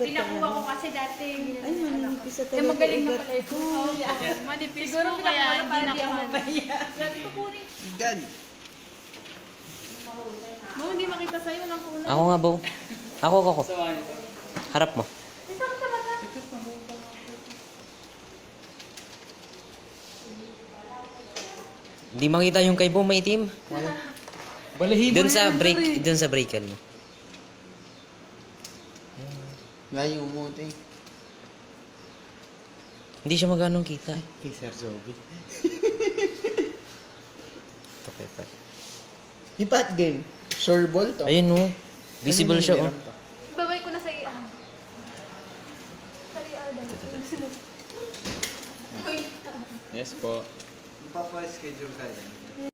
Pinakuha ko kasi dati. Ay, manipis sa Eh, talaga. magaling na pala ito. Manipis Siguro po kaya pinakuha hindi para di ako nakuha. mabaya. Sabi ko kunin. Gan. Mo, hindi makita sa'yo ng kulay. Ako nga, Bo. Ako. Harap mo. Isang talaga. Hindi makita yung kay Bo, may itim. Balahibo Doon sa break mo. Layo mo, te. Hindi siya magano'ng kita. Kay Sir Joby. Ito kay Pat. Yung Pat game. Sure ball to. Ayun, oh. Visible Ano siya, yung oh. meron to? Babay ko na sa iyo. Sorry, Alden. Yes po. Ipapa-schedule ka yan.